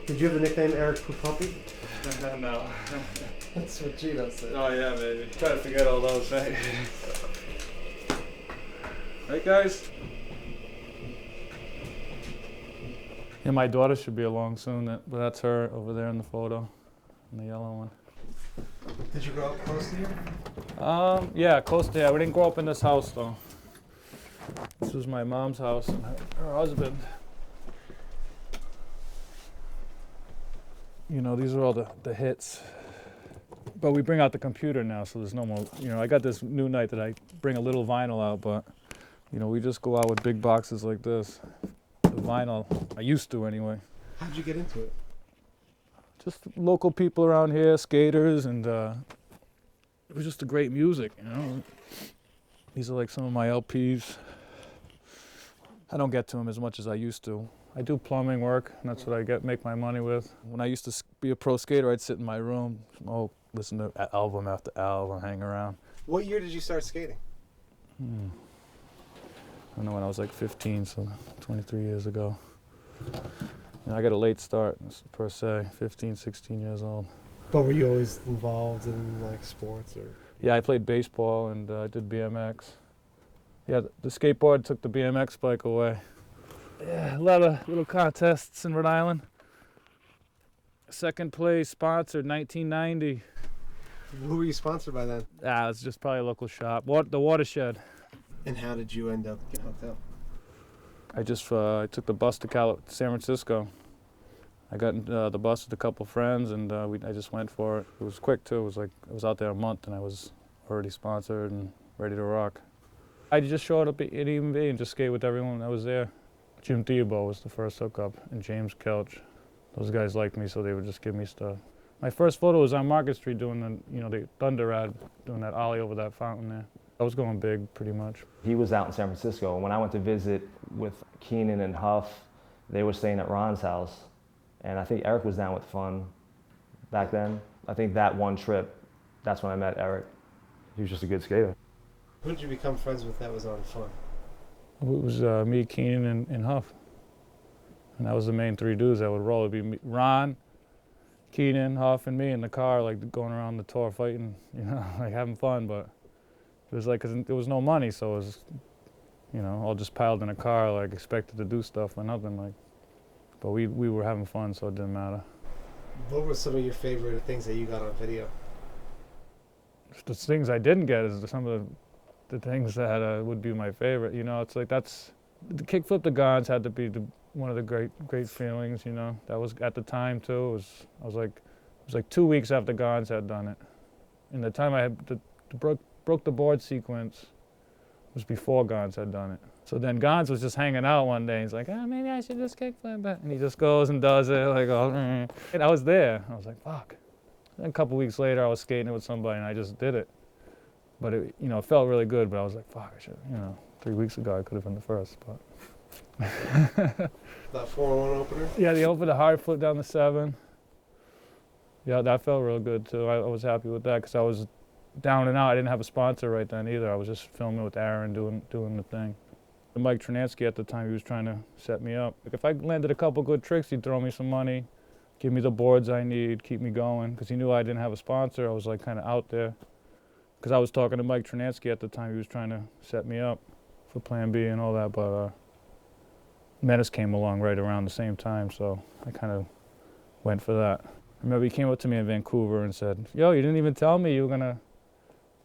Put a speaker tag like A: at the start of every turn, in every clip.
A: Did you have the nickname Eric Pupecki?
B: No.
A: That's what Gino said.
B: Oh yeah, baby. Try to forget all those, right? Right, guys? Yeah, my daughter should be along soon, but that's her over there in the photo, in the yellow one.
A: Did you grow up close to here?
B: Yeah, close to here. We didn't grow up in this house, though. This was my mom's house and her husband. You know, these are all the hits. But we bring out the computer now, so there's no more, you know, I got this new night that I bring a little vinyl out, but, you know, we just go out with big boxes like this. The vinyl, I used to anyway.
A: How'd you get into it?
B: Just local people around here, skaters, and it was just a great music, you know. These are like some of my LPs. I don't get to them as much as I used to. I do plumbing work, and that's what I make my money with. When I used to be a pro skater, I'd sit in my room, smoke, listen to album after album, hang around.
A: What year did you start skating?
B: I don't know, when I was like 15, so 23 years ago. And I got a late start, per se, 15, 16 years old.
A: But were you always involved in like sports or?
B: Yeah, I played baseball and I did BMX. Yeah, the skateboard took the BMX bike away. Yeah, a lot of little contests in Rhode Island. Second place, sponsored, 1990.
A: Who were you sponsored by then?
B: It's just probably a local shop. The Watershed.
A: And how did you end up getting hooked up?
B: I took the bus to San Francisco. I got the bus with a couple friends, and I just went for it. It was quick too. It was like I was out there a month, and I was already sponsored and ready to rock. I just showed up at EMB and just skated with everyone that was there. Jim Theobald was the first hookup, and James Kelch. Those guys liked me, so they would just give me stuff. My first photo was on Market Street doing the Thunder ad, doing that ollie over that fountain there. I was going big, pretty much.
C: He was out in San Francisco. When I went to visit with Keenan and Huff, they were staying at Ron's house. And I think Eric was down with fun back then. I think that one trip, that's when I met Eric. He was just a good skater.
A: Who did you become friends with that was on fun?
B: It was me, Keenan, and Huff. And that was the main three dudes that would roll. It'd be me, Ron, Keenan, Huff, and me in the car, like going around the tour fighting, you know, like having fun. But it was like, 'cause there was no money, so it was, you know, all just piled in a car, like expected to do stuff for nothing. Like, but we were having fun, so it didn't matter.
A: What were some of your favorite things that you got on video?
B: The things I didn't get is some of the things that would be my favorite. You know, it's like the kickflip the Gons had to be one of the great feelings. You know, that was at the time too. It was like 2 weeks after Gons had done it, and the time I had broke the board sequence was before Gons had done it. So then Gons was just hanging out one day. He's like, maybe I should just kickflip it, and he just goes and does it. Like, and I was there. I was like, fuck. And a couple weeks later, I was skating it with somebody, and I just did it. But it, you know, it felt really good. But I was like, fuck, I should. You know, 3 weeks ago I could have been the first. But
A: that 4-1 opener?
B: Yeah, the hard flip down the 7. Yeah, that felt real good too. I was happy with that because I was down and out. I didn't have a sponsor right then either. I was just filming with Aaron, doing the thing. And Mike Tronansky at the time, he was trying to set me up. Like if I landed a couple good tricks, he'd throw me some money, give me the boards I need, keep me going. Because he knew I didn't have a sponsor. I was like kind of out there. Because I was talking to Mike Tronansky at the time. He was trying to set me up for Plan B and all that. But Menace came along right around the same time, so I kind of went for that. I remember he came up to me in Vancouver and said, yo, you didn't even tell me you were going to,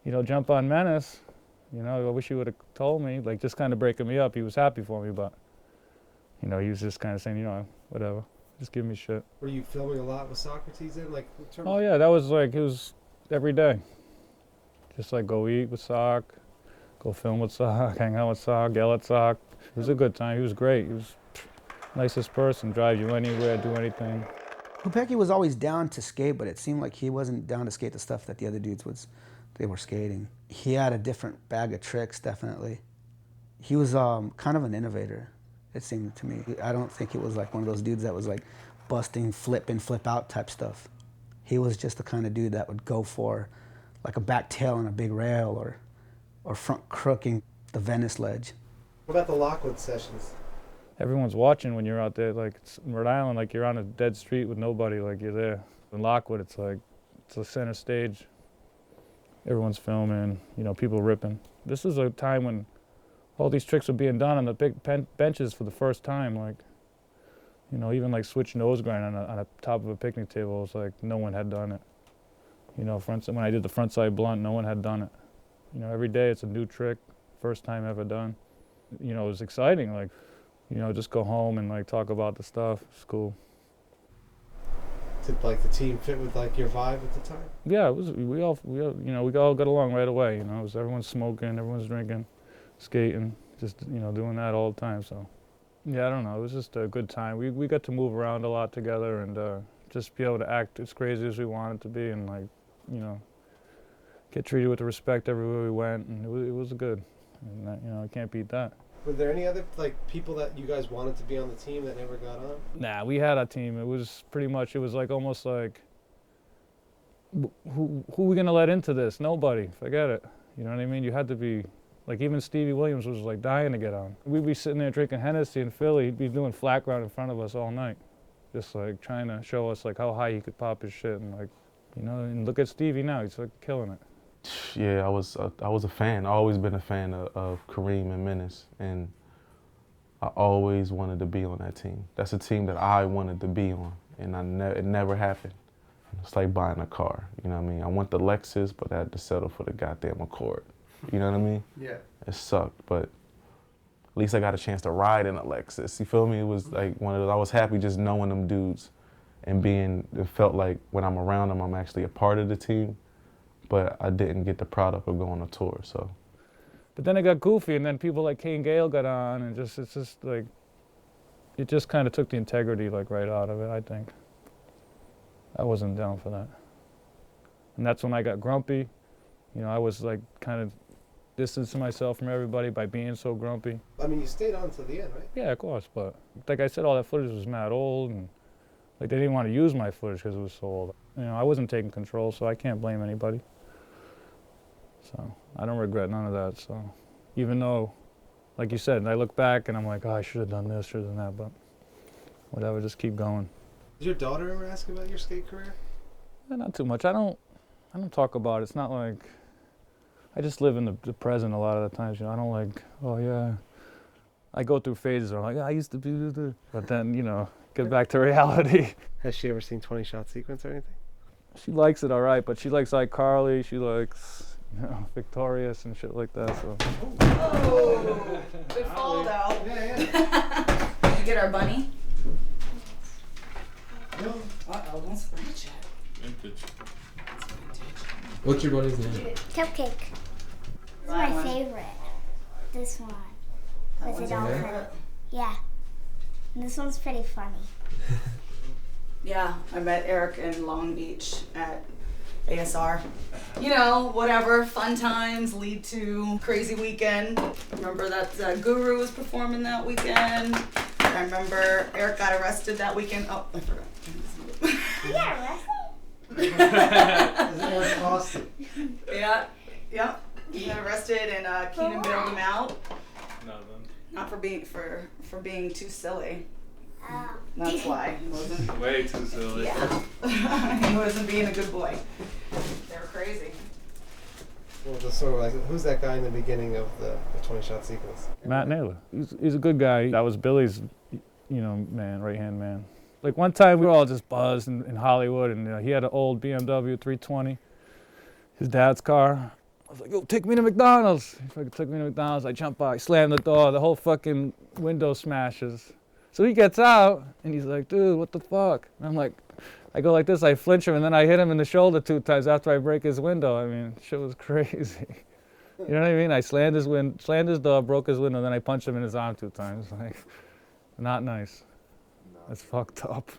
B: you know, jump on Menace. You know, I wish you would have told me, like just kind of breaking me up. He was happy for me, but, you know, he was just kind of saying, you know, whatever, just give me shit.
A: Were you filming a lot with Socrates then? Like,
B: oh yeah, that was like, it was every day. Just like go eat with Sock, go film with Sock, hang out with Sock, yell at Sock. It was a good time. He was great. He was the nicest person, drive you anywhere, do anything.
D: Pupecki was always down to skate, but it seemed like he wasn't down to skate the stuff that the other dudes they were skating. He had a different bag of tricks, definitely. He was kind of an innovator, it seemed to me. I don't think it was like one of those dudes that was like busting, flip in, flip out type stuff. He was just the kind of dude that would go for like a back tail on a big rail or front crooking the Venice ledge.
A: What about the Lockwood sessions?
B: everyone's watching when you're out there. Like it's in Rhode Island, like you're on a dead street with nobody, like you're there. In Lockwood, it's like, it's a center stage. Everyone's filming, you know, people ripping. This is a time when all these tricks were being done on the big benches for the first time. Like, you know, even like switch nose grind on the top of a picnic table, it's like no one had done it. You know, when I did the front side blunt, no one had done it. You know, every day it's a new trick, first time ever done. You know, it was exciting. Like, you know, just go home and like talk about the stuff. It's cool.
A: Did like the team fit with like your vibe at the time?
B: Yeah, it was. We all got along right away. You know, it was everyone's smoking, everyone's drinking, skating, just you know doing that all the time. So, yeah, I don't know. It was just a good time. We got to move around a lot together and just be able to act as crazy as we wanted to be and like, you know, get treated with the respect everywhere we went, and it was good. And that, you know, I can't beat that.
A: Were there any other like people that you guys wanted to be on the team that never got on?
B: Nah, we had a team. It was pretty much. It was like almost like, who we gonna let into this? Nobody. Forget it. You know what I mean? You had to be, like even Stevie Williams was like dying to get on. We'd be sitting there drinking Hennessy in Philly. He'd be doing flat ground in front of us all night, just like trying to show us like how high he could pop his shit and like, you know. And look at Stevie now. He's like killing it.
E: Yeah, I was a fan. I've always been a fan of Kareem and Menace, and I always wanted to be on that team. That's a team that I wanted to be on, and it never happened. It's like buying a car, you know what I mean? I want the Lexus, but I had to settle for the goddamn Accord. You know what I mean?
A: Yeah.
E: It sucked, but at least I got a chance to ride in a Lexus. You feel me? It was like one of those, I was happy just knowing them dudes and it felt like when I'm around them, I'm actually a part of the team. But I didn't get the product of going on tour, so.
B: But then it got goofy, and then people like Kane Gale got on, and it's just like, it just kind of took the integrity like right out of it, I think. I wasn't down for that. And that's when I got grumpy. You know, I was like kind of distancing myself from everybody by being so grumpy.
A: I mean, you stayed on to the end, right?
B: Yeah, of course, but like I said, all that footage was mad old, and like they didn't want to use my footage because it was so old. You know, I wasn't taking control, so I can't blame anybody. So I don't regret none of that. So even though, like you said, I look back and I'm like, oh, I should have done this, should have done that, but whatever, just keep going.
A: Did your daughter ever ask about your skate career?
B: Not too much. I don't talk about it. It's not like, I just live in the present a lot of the times. You know, I don't like, oh yeah. I go through phases where I'm like, I used to do this, but then, you know, get back to reality.
A: Has she ever seen 20 Shot Sequence or anything?
B: She likes it all right, but she likes iCarly. She likes, you know, Victorious and shit like that. So.
F: Oh, good fall though.
A: Yeah.
F: Did you get our bunny?
A: No.
F: Uh-oh, don't scratch it.
G: Vintage.
F: It's vintage.
G: What's your buddy's name?
H: Cupcake. It's
F: That
H: my
F: one.
H: favorite. This one.
F: That
H: With
F: one's
H: it all
F: your
H: hurt.
F: favorite?
H: Yeah. And this one's pretty funny.
F: Yeah, I met Eric in Long Beach at ASR. You know, whatever, fun times lead to crazy weekend. Remember that Guru was performing that weekend. I remember Eric got arrested that weekend. Oh, I forgot.
H: Yeah,
A: Is it Eric Austin?
F: Yeah, he got arrested and Keenan bailed him out.
G: Nothing.
F: Not for being too silly.
H: Oh.
F: That's why he wasn't.
G: Way too silly.
F: Yeah, he wasn't being a good boy. They were crazy.
A: Well, the sort of like, who's that guy in the beginning of the 20 Shot Sequence?
B: Matt Naylor. He's a good guy. That was Billy's, you know, man, right-hand man. Like one time we were all just buzzed in Hollywood, and he had an old BMW 320, his dad's car. I was like, yo, take me to McDonald's. He fucking took me to McDonald's. I jump out, I slam the door, the whole fucking window smashes. So he gets out, and he's like, dude, what the fuck? And I'm like, I go like this, I flinch him, and then I hit him in the shoulder 2 times after I break his window. I mean, shit was crazy. You know what I mean? I slammed his door, broke his window, then I punched him in his arm 2 times. Like, not nice. That's fucked up.